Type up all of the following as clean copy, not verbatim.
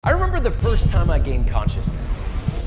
I remember the first time I gained consciousness.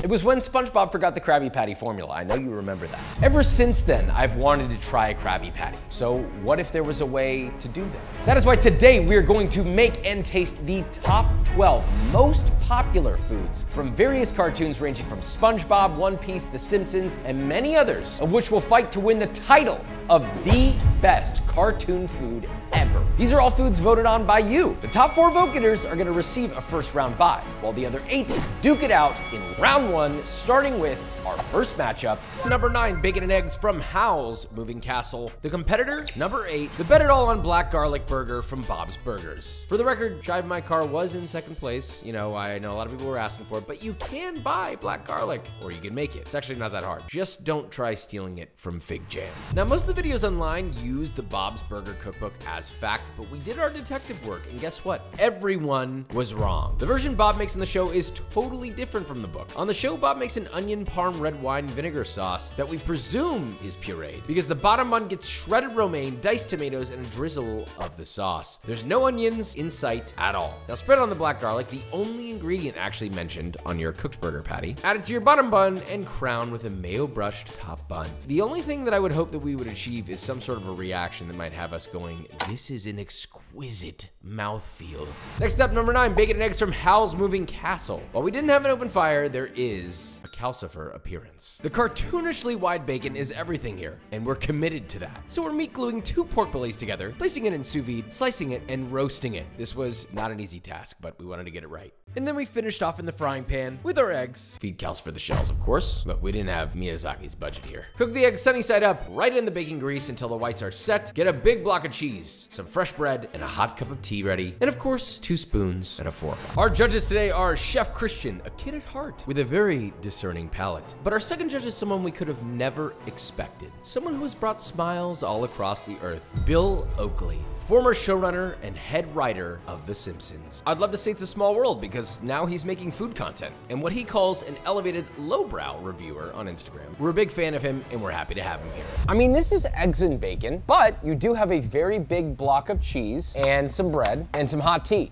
It was when SpongeBob forgot the Krabby Patty formula. I know you remember that. Ever since then, I've wanted to try a Krabby Patty. So what if there was a way to do that? That is why today we are going to make and taste the top 12 most popular foods from various cartoons ranging from SpongeBob, One Piece, The Simpsons, and many others, of which will fight to win the title of the best cartoon food ever. These are all foods voted on by you. The top 4 vote getters are gonna receive a first round bye, while the other 8 duke it out in round 1, starting with our first matchup. Number 9, bacon and eggs from Howl's Moving Castle. The competitor, number 8, the bet it all on black garlic burger from Bob's Burgers. For the record, Drive My Car was in second place. You know, I know a lot of people were asking for it, but you can buy black garlic, or you can make it. It's actually not that hard. Just don't try stealing it from Fig Jam. Now, most of the videos online use the Bob's Burger cookbook as fact, but we did our detective work, and guess what? Everyone was wrong. The version Bob makes in the show is totally different from the book. On the show, Bob makes an onion parm red wine vinegar sauce that we presume is pureed because the bottom bun gets shredded romaine, diced tomatoes, and a drizzle of the sauce. There's no onions in sight at all. Now spread on the black garlic, the only ingredient actually mentioned on your cooked burger patty. Add it to your bottom bun and crown with a mayo brushed top bun. The only thing that I would hope that we would achieve is some sort of a reaction that might have us going, this is an exquisite mouthfeel. Next up, number 9, bacon and eggs from Howl's Moving Castle. While we didn't have an open fire, there is a calcifer appearance. The cartoonishly wide bacon is everything here, and we're committed to that. So we're meat gluing 2 pork bellies together, placing it in sous vide, slicing it, and roasting it. This was not an easy task, but we wanted to get it right. And then we finished off in the frying pan with our eggs. Feed calcifer the shells, of course. Look, we didn't have Miyazaki's budget here. Cook the eggs sunny side up, right in the baking grease until the whites are set. Get a big block of cheese, some fresh bread, and a hot cup of tea ready. And of course, 2 spoons and a fork. Our judges today are Chef Christian, a kid at heart with a very discerning palate. But our second judge is someone we could have never expected. Someone who has brought smiles all across the earth. Bill Oakley, former showrunner and head writer of The Simpsons. I'd love to say it's a small world because now he's making food content and what he calls an elevated lowbrow reviewer on Instagram. We're a big fan of him and we're happy to have him here. I mean, this is eggs and bacon, but you do have a very big block of cheese and some bread and some hot tea.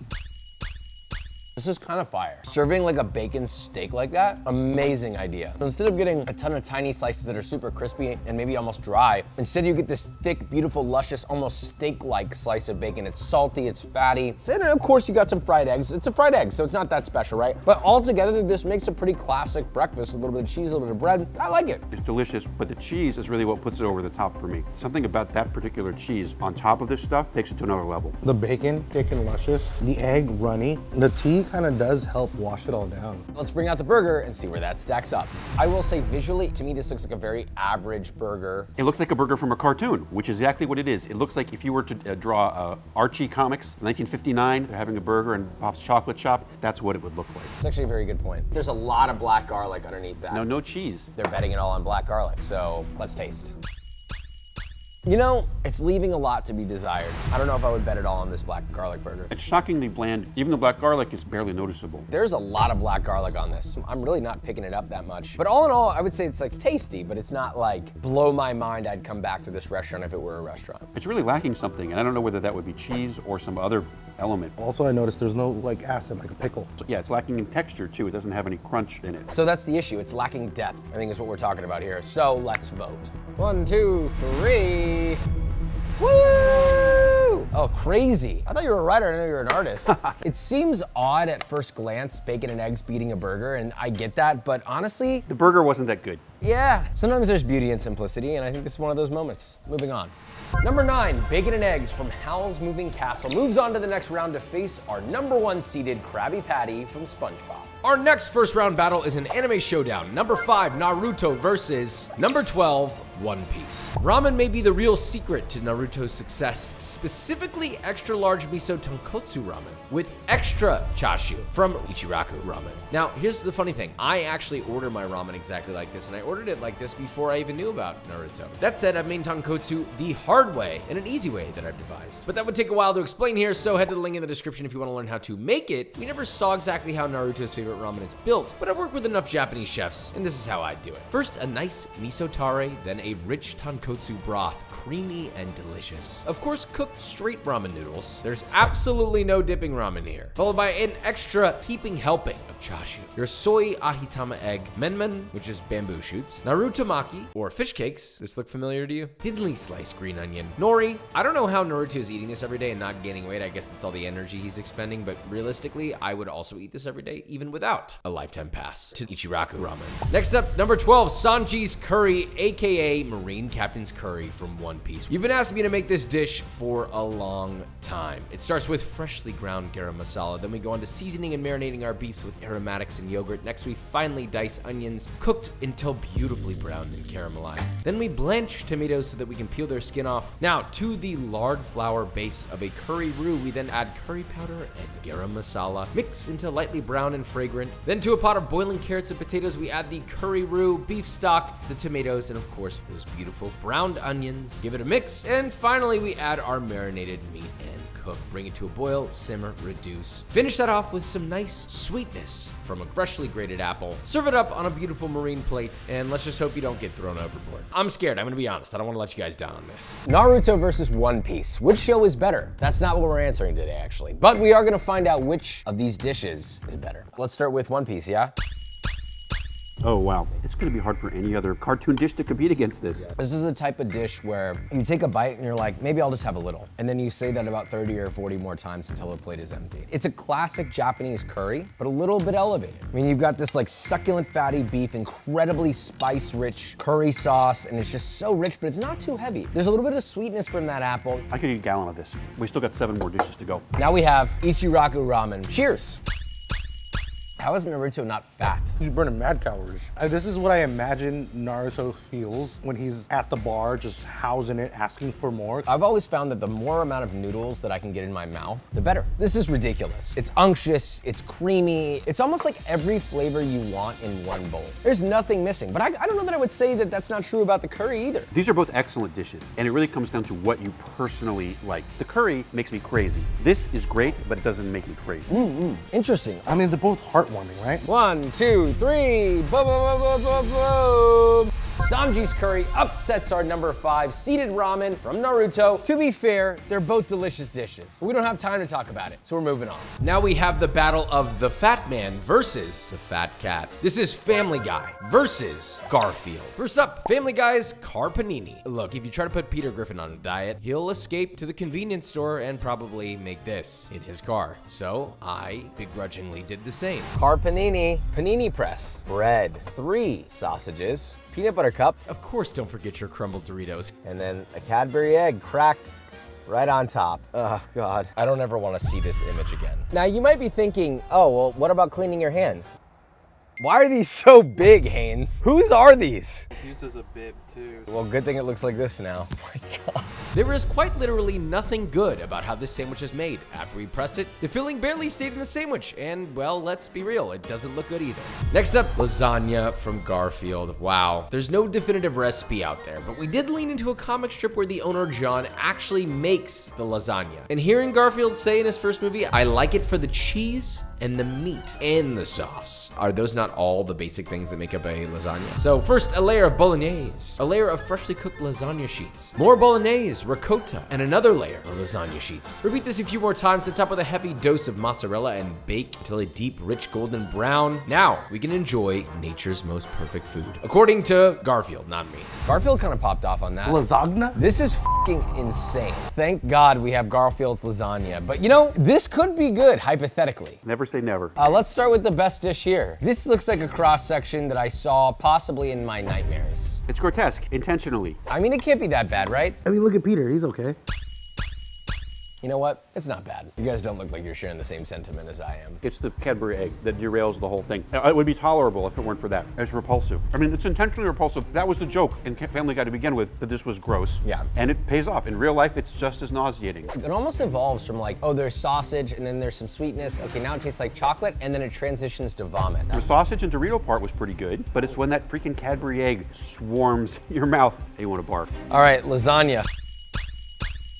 This is kind of fire. Serving like a bacon steak like that, amazing idea. So instead of getting a ton of tiny slices that are super crispy and maybe almost dry, instead you get this thick, beautiful, luscious, almost steak-like slice of bacon. It's salty, it's fatty. And of course you got some fried eggs. It's a fried egg, so it's not that special, right? But altogether, this makes a pretty classic breakfast. A little bit of cheese, a little bit of bread. I like it. It's delicious, but the cheese is really what puts it over the top for me. Something about that particular cheese on top of this stuff takes it to another level. The bacon, thick and luscious. The egg, runny. The tea kind of does help wash it all down. Let's bring out the burger and see where that stacks up. I will say visually, to me, this looks like a very average burger. It looks like a burger from a cartoon, which is exactly what it is. It looks like if you were to draw Archie comics, 1959, they're having a burger in Pop's Chocolate Shop, that's what it would look like. It's actually a very good point. There's a lot of black garlic underneath that. No cheese. They're betting it all on black garlic, so let's taste. You know, it's leaving a lot to be desired. I don't know if I would bet it all on this black garlic burger. It's shockingly bland. Even the black garlic is barely noticeable. There's a lot of black garlic on this. I'm really not picking it up that much. But all in all, I would say it's like tasty, but it's not like blow my mind I'd come back to this restaurant if it were a restaurant. It's really lacking something, and I don't know whether that would be cheese or some other element. Also, I noticed there's no like acid, like a pickle. So, yeah, it's lacking in texture too. It doesn't have any crunch in it. So that's the issue. It's lacking depth, I think is what we're talking about here. So let's vote. 1, 2, 3. Woo! Oh, crazy. I thought you were a writer, I didn't know you were an artist. It seems odd at first glance, bacon and eggs beating a burger, and I get that, but honestly, The burger wasn't that good. yeah, sometimes there's beauty in simplicity, and I think this is one of those moments. Moving on. Number 9, bacon and eggs from Howl's Moving Castle moves on to the next round to face our number 1 seeded Krabby Patty from SpongeBob. Our next first round battle is an anime showdown. Number 5, Naruto versus number 12, One Piece. Ramen may be the real secret to Naruto's success, specifically extra large miso tonkotsu ramen with extra chashu from Ichiraku Ramen. Now, here's the funny thing. I actually order my ramen exactly like this, and I order ordered it like this before I even knew about Naruto. That said, I've made tonkotsu the hard way and an easy way that I've devised. But that would take a while to explain here, so head to the link in the description if you want to learn how to make it. We never saw exactly how Naruto's favorite ramen is built, but I've worked with enough Japanese chefs, and this is how I do it. First, a nice miso tare, then a rich tonkotsu broth, creamy and delicious. Of course, cooked straight ramen noodles. There's absolutely no dipping ramen here. Followed by an extra heaping helping of chashu. Your soy ahitama egg, menmen, which is bamboo shoots, narutomaki, or fish cakes. This look familiar to you? Thinly sliced green onion, nori. I don't know how Naruto is eating this every day and not gaining weight. I guess it's all the energy he's expending, but realistically, I would also eat this every day, even without a lifetime pass to Ichiraku ramen. Next up, number 12, Sanji's curry, aka Marine Captain's curry from One Piece. You've been asking me to make this dish for a long time. It starts with freshly ground garam masala, then we go on to seasoning and marinating our beefs with aromatics and yogurt. Next, we finely dice onions, cooked until beautifully browned and caramelized. Then we blanch tomatoes so that we can peel their skin off. Now, to the lard flour base of a curry roux, we then add curry powder and garam masala, mix until lightly brown and fragrant. Then to a pot of boiling carrots and potatoes, we add the curry roux, beef stock, the tomatoes, and of course, those beautiful browned onions. Give it a mix, and finally, we add our marinated meat and cook. Bring it to a boil, simmer, reduce. Finish that off with some nice sweetness from a freshly grated apple. Serve it up on a beautiful marine plate, and let's just hope you don't get thrown overboard. I'm scared, I'm gonna be honest. I don't wanna let you guys down on this. Naruto versus One Piece. Which show is better? That's not what we're answering today, actually. But we are gonna find out which of these dishes is better. Let's start with One Piece, yeah? Oh, wow. It's going to be hard for any other cartoon dish to compete against this. This is the type of dish where you take a bite and you're like, maybe I'll just have a little. And then you say that about 30 or 40 more times until the plate is empty. It's a classic Japanese curry, but a little bit elevated. I mean, you've got this like succulent fatty beef, incredibly spice-rich curry sauce, and it's just so rich, but it's not too heavy. There's a little bit of sweetness from that apple. I could eat a gallon of this. We still got 7 more dishes to go. Now we have Ichiraku ramen. Cheers. How is Naruto not fat? He's burning mad calories. This is what I imagine Naruto feels when he's at the bar, just housing it, asking for more. I've always found that the more amount of noodles that I can get in my mouth, the better. This is ridiculous. It's unctuous, it's creamy. It's almost like every flavor you want in one bowl. There's nothing missing, but I don't know that I would say that that's not true about the curry either. These are both excellent dishes, and it really comes down to what you personally like. The curry makes me crazy. This is great, but it doesn't make me crazy. Interesting. I mean, they're both heartwarming, right? 1, 2, 3, boom, boom, boom, boom, boom. Sanji's curry upsets our number 5 seeded ramen from Naruto. To be fair, they're both delicious dishes. We don't have time to talk about it, so we're moving on. Now we have the battle of the fat man versus the fat cat. This is Family Guy versus Garfield. First up, Family Guy's Car Panini. Look, if you try to put Peter Griffin on a diet, he'll escape to the convenience store and probably make this in his car. So I begrudgingly did the same. Car panini, panini press, bread, 3 sausages, peanut butter cup, Of course, don't forget your crumbled Doritos. and then a Cadbury egg cracked right on top. Oh God, I don't ever want to see this image again. Now you might be thinking, oh, well, what about cleaning your hands? Why are these so big, Haynes? Whose are these? It's used as a bib too. Well, good thing it looks like this now. Oh my God. There is quite literally nothing good about how this sandwich is made. After we pressed it, the filling barely stayed in the sandwich, and well, let's be real, it doesn't look good either. Next up, lasagna from Garfield. Wow, there's no definitive recipe out there, but we did lean into a comic strip where the owner, John, actually makes the lasagna. And hearing Garfield say in his first movie, I like it for the cheese and the meat and the sauce. Are those not all the basic things that make up a lasagna? So first, a layer of bolognese, a layer of freshly cooked lasagna sheets, more bolognese, ricotta, and another layer of lasagna sheets. Repeat this a few more times to top with a heavy dose of mozzarella and bake until a deep, rich golden brown. Now, we can enjoy nature's most perfect food. According to Garfield, not me. Garfield kind of popped off on that. Lasagna? This is fucking insane. Thank God we have Garfield's lasagna. But you know, this could be good, hypothetically. Never say never. Let's start with the best dish here. This looks like a cross section that I saw possibly in my nightmares. It's grotesque, intentionally. I mean, it can't be that bad, right? I mean, look at Peter, he's okay. You know what? It's not bad. You guys don't look like you're sharing the same sentiment as I am. It's the Cadbury egg that derails the whole thing. It would be tolerable if it weren't for that. It's repulsive. I mean, it's intentionally repulsive. That was the joke in Family Guy to begin with, that this was gross. Yeah. And it pays off. In real life, it's just as nauseating. It almost evolves from like, oh, there's sausage and then there's some sweetness. Okay, now it tastes like chocolate, and then it transitions to vomit. The sausage and Dorito part was pretty good, but it's when that freaking Cadbury egg swarms your mouth and you want to barf. All right, lasagna.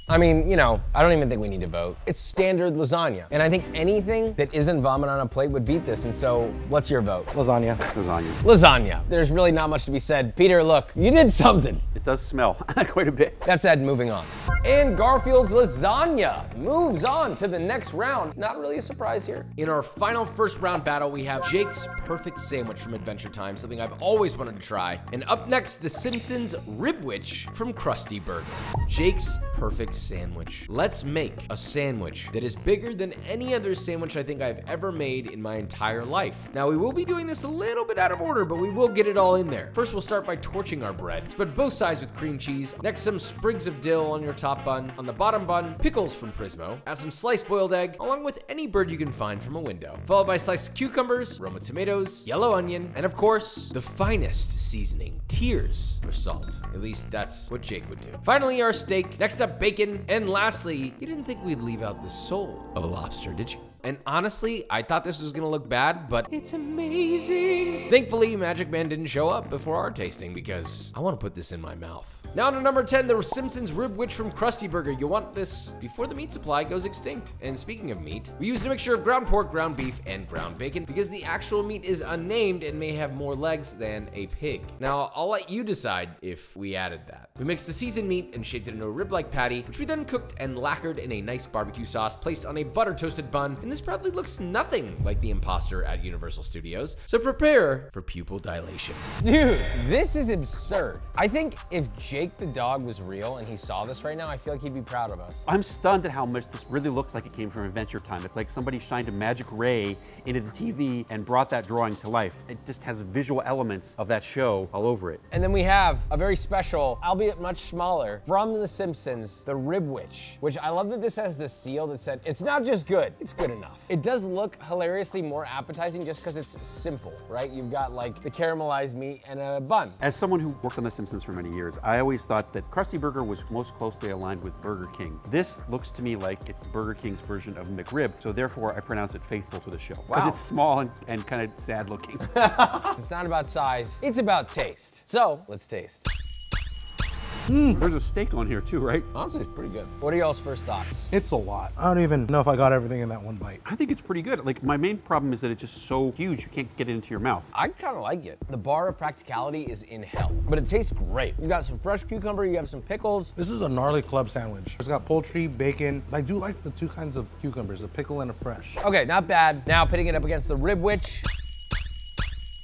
I mean, you know, I don't even think we need to vote. It's standard lasagna. And I think anything that isn't vomit on a plate would beat this. And so, what's your vote? Lasagna. Lasagna. Lasagna. There's really not much to be said. Peter, look, you did something. It does smell quite a bit. That said, moving on. And Garfield's lasagna moves on to the next round. Not really a surprise here. In our final first round battle, we have Jake's Perfect Sandwich from Adventure Time, something I've always wanted to try. And up next, The Simpsons Ribwich from Krusty Burger. Jake's Perfect Sandwich. Let's make a sandwich that is bigger than any other sandwich I think I've ever made in my entire life. Now, we will be doing this a little bit out of order, but we will get it all in there. First, we'll start by torching our bread. Spread both sides with cream cheese. Next, some sprigs of dill on your top bun. On the bottom bun, pickles from Prismo. Add some sliced boiled egg, along with any bird you can find from a window. Followed by sliced cucumbers, Roma tomatoes, yellow onion, and of course, the finest seasoning, tears for salt. At least that's what Jake would do. Finally, our steak. Next up, bacon. And lastly, you didn't think we'd leave out the soul of a lobster, did you? And honestly, I thought this was gonna look bad, but it's amazing. Thankfully, Magic Man didn't show up before our tasting because I wanna put this in my mouth. Now to number 10, the Simpsons Ribwich from Krusty Burger. You'll want this before the meat supply goes extinct. And speaking of meat, we used a mixture of ground pork, ground beef, and ground bacon because the actual meat is unnamed and may have more legs than a pig. Now, I'll let you decide if we added that. We mixed the seasoned meat and shaped it into a rib-like patty, which we then cooked and lacquered in a nice barbecue sauce placed on a butter-toasted bun. And this probably looks nothing like the imposter at Universal Studios, so prepare for pupil dilation. Dude, this is absurd. I think if Jake the dog was real and he saw this right now, I feel like he'd be proud of us. I'm stunned at how much this really looks like it came from Adventure Time. It's like somebody shined a magic ray into the TV and brought that drawing to life. It just has visual elements of that show all over it. And then we have a very special, albeit much smaller, from The Simpsons, the Ribwich, which I love that this has the seal that said, it's not just good, it's good enough. It does look hilariously more appetizing just because it's simple, right? You've got like the caramelized meat and a bun. As someone who worked on The Simpsons for many years, I always thought that Krusty Burger was most closely aligned with Burger King. This looks to me like it's Burger King's version of McRib, so therefore I pronounce it faithful to the show. Because it's small and kind of sad looking. It's not about size, it's about taste. So, let's taste. There's a steak on here too, right? Honestly, it's pretty good. What are y'all's first thoughts? It's a lot. I don't even know if I got everything in that one bite. I think it's pretty good. Like, my main problem is that it's just so huge, you can't get it into your mouth. I kind of like it. The bar of practicality is in hell, but it tastes great. You got some fresh cucumber, you have some pickles. This is a gnarly club sandwich. It's got poultry, bacon. I do like the two kinds of cucumbers, the pickle and the fresh. Okay, not bad. Now pitting it up against the Ribwich.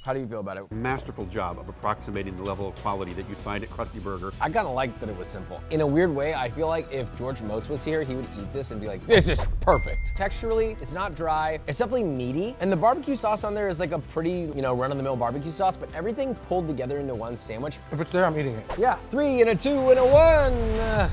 How do you feel about it? Masterful job of approximating the level of quality that you'd find at Krusty Burger. I kind of like that it was simple. In a weird way, I feel like if George Motes was here, he would eat this and be like, this is perfect. Texturally, it's not dry. It's definitely meaty. And the barbecue sauce on there is like a pretty, you know, run-of-the-mill barbecue sauce, but everything pulled together into one sandwich. If it's there, I'm eating it. Yeah, 3 and a 2 and a 1.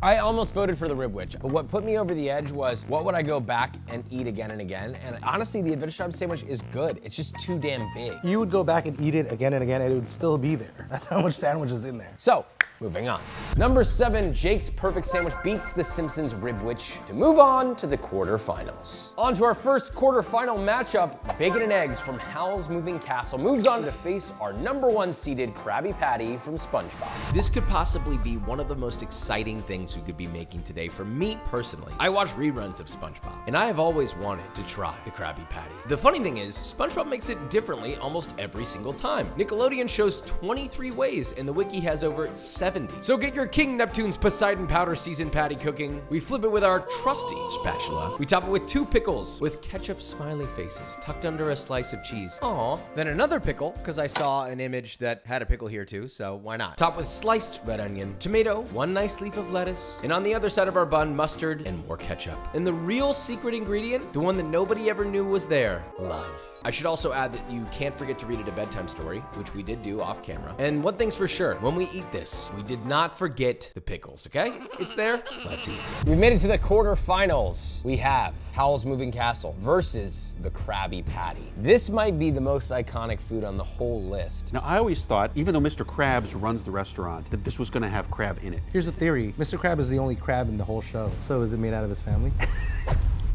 I almost voted for the Ribwich, but what put me over the edge was, what would I go back and eat again and again? And honestly, the Adventure Time sandwich is good. It's just too damn big. You would go back and eat it again and again, and it would still be there. That's how much sandwich is in there. So, moving on. Number 7, Jake's Perfect Sandwich beats The Simpsons Ribwich to move on to the quarterfinals. On to our first quarterfinal matchup, Bacon and Eggs from Howl's Moving Castle moves on to face our number 1 seeded Krabby Patty from SpongeBob. This could possibly be one of the most exciting things we could be making today for me personally. I watch reruns of SpongeBob, and I have always wanted to try the Krabby Patty. The funny thing is, SpongeBob makes it differently almost every single time. Nickelodeon shows 23 ways, and the wiki has over 70. So get your King Neptune's Poseidon Powder Seasoned Patty cooking. We flip it with our trusty spatula. We top it with 2 pickles with ketchup smiley faces tucked under a slice of cheese. Aww. Then another pickle, because I saw an image that had a pickle here too, so why not? Top with sliced red onion, tomato, 1 nice leaf of lettuce, and on the other side of our bun, mustard and more ketchup. And the real secret ingredient, the one that nobody ever knew was there, love. I should also add that you can't forget to read it a bedtime story, which we did do off camera. And one thing's for sure, when we eat this, we did not forget the pickles, okay? It's there, let's eat. We've made it to the quarterfinals. We have Howl's Moving Castle versus the Krabby Patty. This might be the most iconic food on the whole list. Now, I always thought, even though Mr. Krabs runs the restaurant, that this was gonna have crab in it. Here's the theory. Mr. Crab is the only crab in the whole show. So is it made out of his family?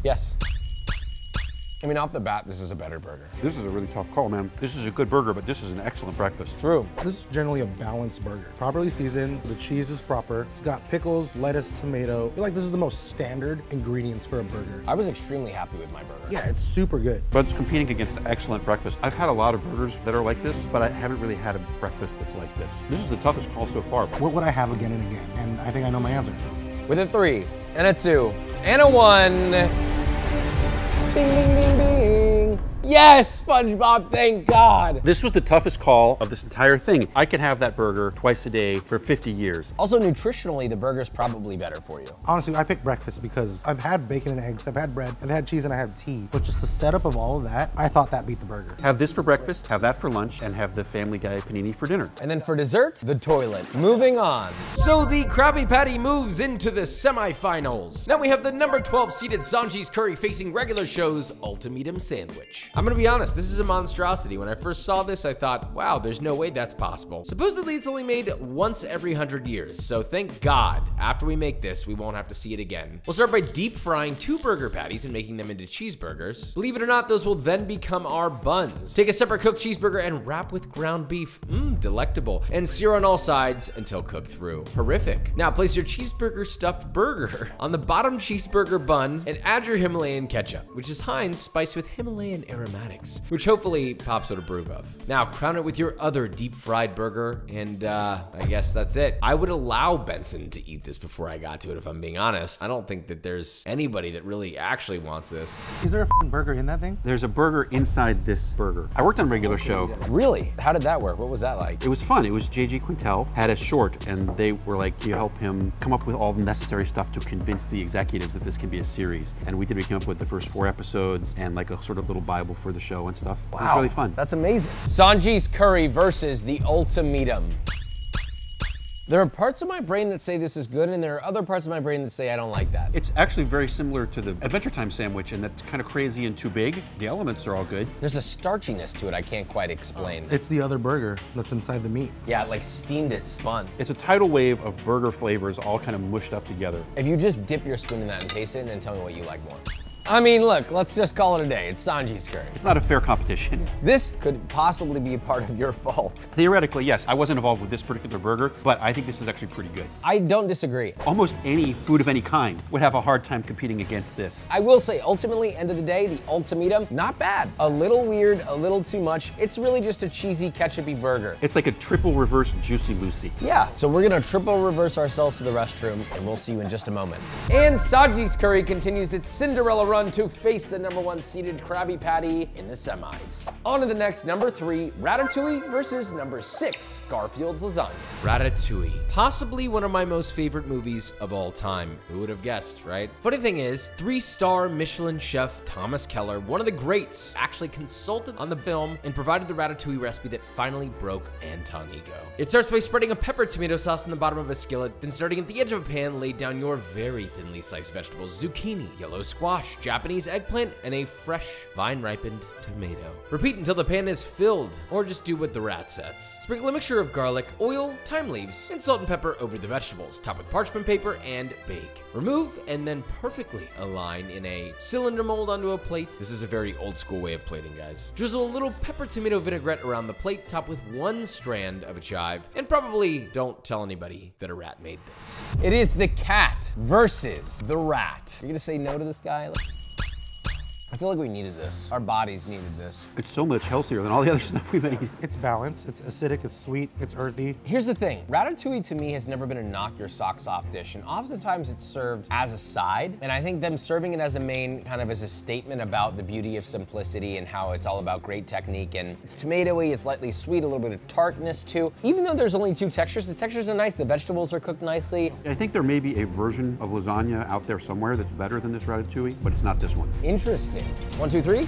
Yes. I mean, off the bat, this is a better burger. This is a really tough call, man. This is a good burger, but this is an excellent breakfast. True. This is generally a balanced burger. Properly seasoned, the cheese is proper. It's got pickles, lettuce, tomato. I feel like this is the most standard ingredients for a burger. I was extremely happy with my burger. Yeah, it's super good. But it's competing against an excellent breakfast. I've had a lot of burgers that are like this, but I haven't really had a breakfast that's like this. This is the toughest call so far. What would I have again and again? And I think I know my answer. With a 3, and a 2, and a 1. Bing, bing, bing, bing. Yes, SpongeBob, thank God. This was the toughest call of this entire thing. I could have that burger twice a day for 50 years. Also, nutritionally, the burger's probably better for you. Honestly, I picked breakfast because I've had bacon and eggs, I've had bread, I've had cheese, and I have tea. But just the setup of all of that, I thought that beat the burger. Have this for breakfast, have that for lunch, and have the Family Guy panini for dinner. And then for dessert, the toilet. Moving on. So the Krabby Patty moves into the semifinals. Now we have the number 12 seeded Sanji's Curry facing regular show's Ultimatum Sandwich. I'm gonna be honest, this is a monstrosity. When I first saw this, I thought, wow, there's no way that's possible. Supposedly it's only made once every 100 years, so thank God, after we make this, we won't have to see it again. We'll start by deep frying 2 burger patties and making them into cheeseburgers. Believe it or not, those will then become our buns. Take a separate cooked cheeseburger and wrap with ground beef. Delectable. And sear on all sides until cooked through. Horrific. Now place your cheeseburger stuffed burger on the bottom cheeseburger bun and add your Himalayan ketchup, which is Heinz spiced with Himalayan aromatics, which hopefully Pops would approve of. Now crown it with your other deep fried burger, and I guess that's it. I would allow Benson to eat this before I got to it, if I'm being honest. I don't think that there's anybody that really actually wants this. Is there a f***ing burger in that thing? There's a burger inside this burger. I worked on a regular show. Really? How did that work? What was that like? It was fun. It was J.G. Quintel had a short, and they were like, you help him come up with all the necessary stuff to convince the executives that this can be a series. And we came up with the first 4 episodes and like a sort of little Bible for the show and stuff. Wow. It was really fun. That's amazing. Sanji's Curry versus the Ultimatum. There are parts of my brain that say this is good, and there are other parts of my brain that say I don't like that. It's actually very similar to the Adventure Time sandwich, and that's kind of crazy and too big. The elements are all good. There's a starchiness to it I can't quite explain. It's the other burger that's inside the meat. Yeah, like steamed it, spun. It's a tidal wave of burger flavors all kind of mushed up together. If you just dip your spoon in that and taste it, and then tell me what you like more. I mean, look, let's just call it a day. It's Sanji's Curry. It's not a fair competition. This could possibly be a part of your fault. Theoretically, yes. I wasn't involved with this particular burger, but I think this is actually pretty good. I don't disagree. Almost any food of any kind would have a hard time competing against this. I will say, ultimately, end of the day, the Ultimatum, not bad. A little weird, a little too much. It's really just a cheesy, ketchupy burger. It's like a triple reverse Juicy Lucy. Yeah, so we're gonna triple reverse ourselves to the restroom, and we'll see you in just a moment. And Sanji's Curry continues its Cinderella run to face the number 1 seeded Krabby Patty in the semis. On to the next, number 3, Ratatouille versus number 6, Garfield's Lasagna. Ratatouille. Possibly one of my most favorite movies of all time. Who would have guessed, right? Funny thing is, 3-star Michelin chef Thomas Keller, one of the greats, actually consulted on the film and provided the ratatouille recipe that finally broke Anton Ego. It starts by spreading a pepper tomato sauce on the bottom of a skillet, then starting at the edge of a pan, lay down your very thinly sliced vegetables, zucchini, yellow squash, Japanese eggplant, and a fresh, vine-ripened tomato. Repeat until the pan is filled, or just do what the rat says. Sprinkle a mixture of garlic, oil, thyme leaves, and salt and pepper over the vegetables. Top with parchment paper and bake. Remove and then perfectly align in a cylinder mold onto a plate. This is a very old school way of plating, guys. Drizzle a little pepper tomato vinaigrette around the plate, top with 1 strand of a chive, and probably don't tell anybody that a rat made this. It is the cat versus the rat. You're gonna say no to this guy? I feel like we needed this. Our bodies needed this. It's so much healthier than all the other stuff we made. It's balanced, it's acidic, it's sweet, it's earthy. Here's the thing, ratatouille to me has never been a knock your socks off dish, and oftentimes it's served as a side, and I think them serving it as a main kind of as a statement about the beauty of simplicity and how it's all about great technique, and it's tomatoey, it's lightly sweet, a little bit of tartness too. Even though there's only 2 textures, the textures are nice, the vegetables are cooked nicely. I think there may be a version of lasagna out there somewhere that's better than this ratatouille, but it's not this one. Interesting. 1, 2, 3.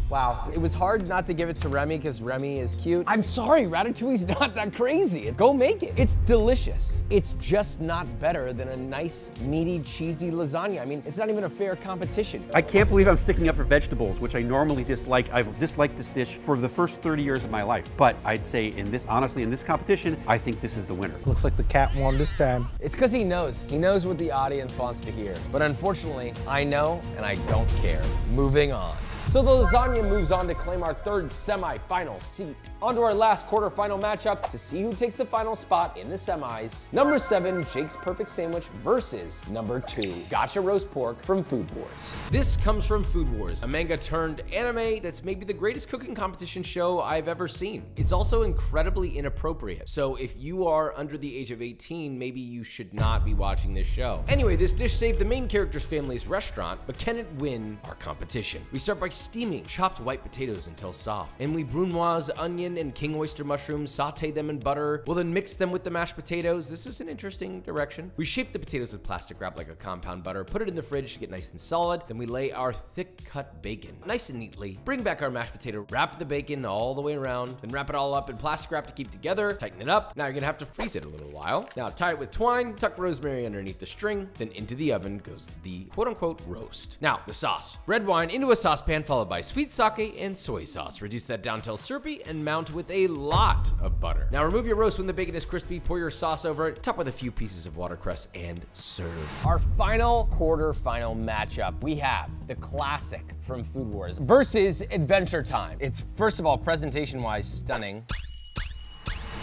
Wow, it was hard not to give it to Remy because Remy is cute. I'm sorry, Ratatouille's not that crazy. Go make it. It's delicious. It's just not better than a nice, meaty, cheesy lasagna. I mean, it's not even a fair competition. I can't believe I'm sticking up for vegetables, which I normally dislike. I've disliked this dish for the first 30 years of my life. But I'd say honestly, in this competition, I think this is the winner. Looks like the cat won this time. It's because he knows. He knows what the audience wants to hear. But unfortunately, I know and I don't care. Moving on. So the lasagna moves on to claim our third semi-final seat. On to our last quarterfinal matchup to see who takes the final spot in the semis. Number 7, Jake's Perfect Sandwich versus number 2, Gotcha Roast Pork from Food Wars. This comes from Food Wars, a manga turned anime that's maybe the greatest cooking competition show I've ever seen. It's also incredibly inappropriate, so if you are under the age of 18, maybe you should not be watching this show. Anyway, this dish saved the main character's family's restaurant, but can it win our competition? We start by steaming chopped white potatoes until soft. Emily Brunoise, onion, and king oyster mushrooms, saute them in butter. We'll then mix them with the mashed potatoes. This is an interesting direction. We shape the potatoes with plastic wrap like a compound butter, put it in the fridge to get nice and solid. Then we lay our thick cut bacon nice and neatly. Bring back our mashed potato, wrap the bacon all the way around, then wrap it all up in plastic wrap to keep together, tighten it up. Now you're gonna have to freeze it a little while. Now tie it with twine, tuck rosemary underneath the string, then into the oven goes the quote unquote roast. Now the sauce. Red wine into a saucepan followed by sweet sake and soy sauce. Reduce that down till syrupy and mount with a lot of butter. Now remove your roast when the bacon is crispy, pour your sauce over it, top with a few pieces of watercress, and serve. Our final quarterfinal matchup, we have the classic from Food Wars versus Adventure Time. It's, first of all, presentation-wise stunning.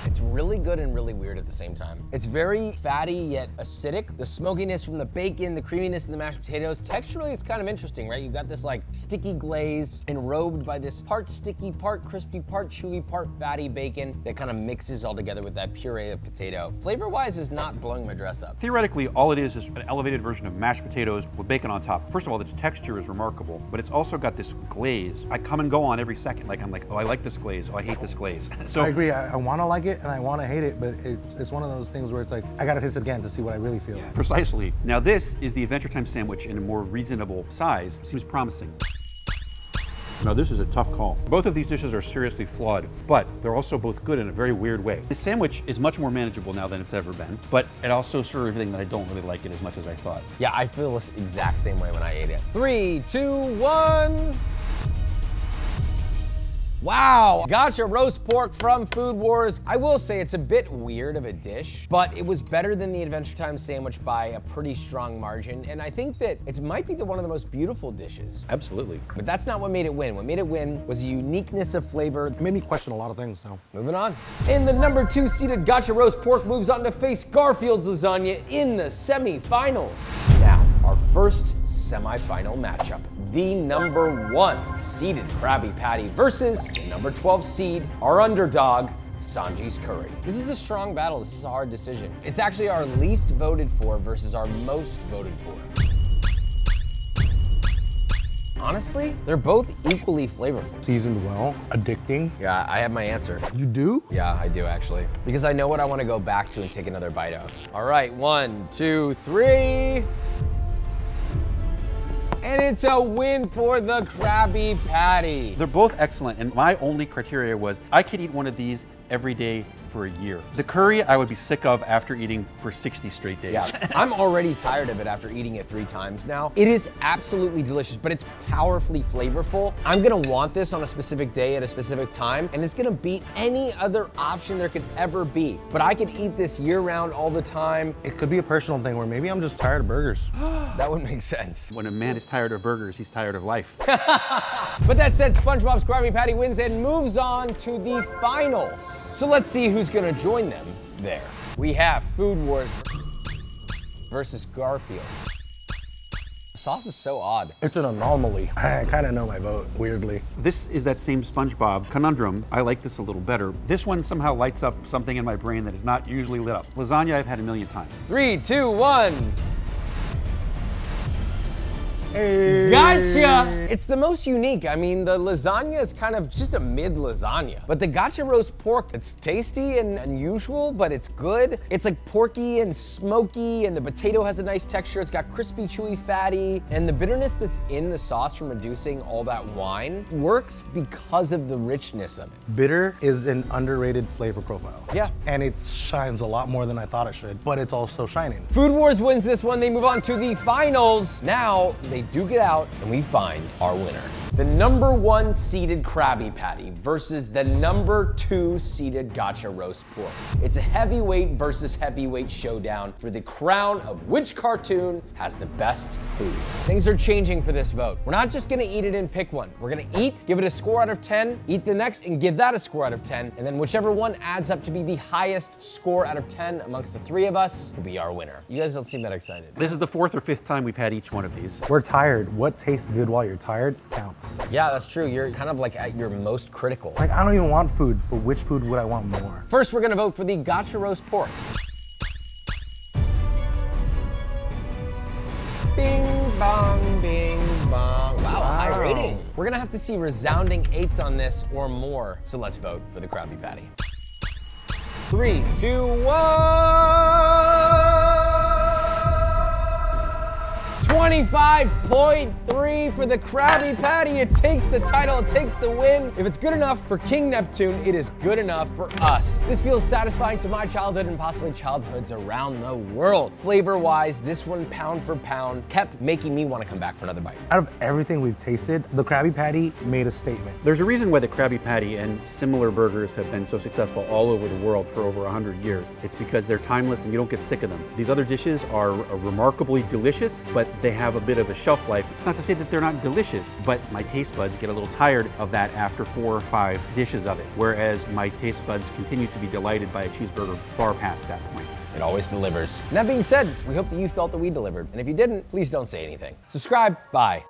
It's really good and really weird at the same time. It's very fatty yet acidic. The smokiness from the bacon, the creaminess of the mashed potatoes. Texturally, it's kind of interesting, right? You've got this like sticky glaze enrobed by this part sticky, part crispy, part chewy, part fatty bacon that kind of mixes all together with that puree of potato. Flavor-wise is not blowing my dress up. Theoretically, all it is an elevated version of mashed potatoes with bacon on top. First of all, its texture is remarkable, but it's also got this glaze. I come and go on every second. Like, I'm like, oh, I like this glaze. Oh, I hate this glaze. So I agree. I want to like it and I want to hate it, but it's one of those things where it's like, I got to taste it again to see what I really feel. Precisely. Now this is the Adventure Time sandwich in a more reasonable size. Seems promising. Now this is a tough call. Both of these dishes are seriously flawed, but they're also both good in a very weird way. The sandwich is much more manageable now than it's ever been, but it also serves everything that I don't really like it as much as I thought. Yeah, I feel the exact same way when I ate it. 3, 2, 1. Wow, Gotcha Roast Pork from Food Wars. I will say it's a bit weird of a dish, but it was better than the Adventure Time sandwich by a pretty strong margin, and I think that it might be one of the most beautiful dishes. Absolutely. But that's not what made it win. What made it win was a uniqueness of flavor. It made me question a lot of things though. Moving on. And the number 2 seeded Gotcha Roast Pork moves on to face Garfield's Lasagna in the semifinals. Now, our first semifinal matchup. The number 1 seeded Krabby Patty versus the number 12 seed, our underdog, Sanji's Curry. This is a strong battle. This is a hard decision. It's actually our least voted for versus our most voted for. Honestly, they're both equally flavorful. Seasoned well, addicting. Yeah, I have my answer. You do? Yeah, I do actually. Because I know what I want to go back to and take another bite of. All right, 1, 2, 3. And it's a win for the Krabby Patty. They're both excellent, and my only criteria was I could eat one of these every day for a year. The curry I would be sick of after eating for 60 straight days. Yeah, I'm already tired of it after eating it 3 times now. It is absolutely delicious, but it's powerfully flavorful. I'm gonna want this on a specific day at a specific time, and it's gonna beat any other option there could ever be. But I could eat this year round all the time. It could be a personal thing where maybe I'm just tired of burgers. That would make sense. When a man is tired of burgers, he's tired of life. But that said, SpongeBob's Krabby Patty wins and moves on to the finals. So let's see who's gonna join them there. We have Food Wars versus Garfield. The sauce is so odd. It's an anomaly. I kind of know my vote, weirdly. This is that same SpongeBob conundrum. I like this a little better. This one somehow lights up something in my brain that is not usually lit up. Lasagna I've had a million times. 3, 2, 1. Hey. Gotcha! It's the most unique. I mean, the lasagna is kind of just a mid lasagna, but the gotcha roast pork, it's tasty and unusual, but it's good. It's like porky and smoky, and the potato has a nice texture. It's got crispy, chewy, fatty, and the bitterness that's in the sauce from reducing all that wine works because of the richness of it. Bitter is an underrated flavor profile. Yeah. And it shines a lot more than I thought it should, but it's also shining. Food Wars wins this one. They move on to the finals. Now they do get out and we find our winner. The #1 seeded Krabby Patty versus the #2 seeded Gotcha Roast Pork. It's a heavyweight versus heavyweight showdown for the crown of which cartoon has the best food. Things are changing for this vote. We're not just gonna eat it and pick one. We're gonna eat, give it a score out of 10, eat the next and give that a score out of 10, and then whichever one adds up to be the highest score out of 10 amongst the three of us will be our winner. You guys don't seem that excited. This is the 4th or 5th time we've had each one of these. We're tired. What tastes good while you're tired counts. Yeah, that's true. You're kind of like at your most critical. Like, I don't even want food, but which food would I want more? First, we're gonna vote for the Gotcha Roast Pork. Bing, bong, bing, bong. Wow, high rating. We're gonna have to see resounding 8s on this or more, so let's vote for the Krabby Patty. 3, 2, 1. 25.3 for the Krabby Patty. It takes the title, it takes the win. If it's good enough for King Neptune, it is good enough for us. This feels satisfying to my childhood and possibly childhoods around the world. Flavor-wise, this one pound for pound kept making me want to come back for another bite. Out of everything we've tasted, the Krabby Patty made a statement. There's a reason why the Krabby Patty and similar burgers have been so successful all over the world for over 100 years. It's because they're timeless and you don't get sick of them. These other dishes are remarkably delicious, but they have a bit of a shelf life. Not to say that they're not delicious, but my taste buds get a little tired of that after 4 or 5 dishes of it, whereas my taste buds continue to be delighted by a cheeseburger far past that point. It always delivers. And that being said, we hope that you felt that we delivered. And if you didn't, please don't say anything. Subscribe. Bye.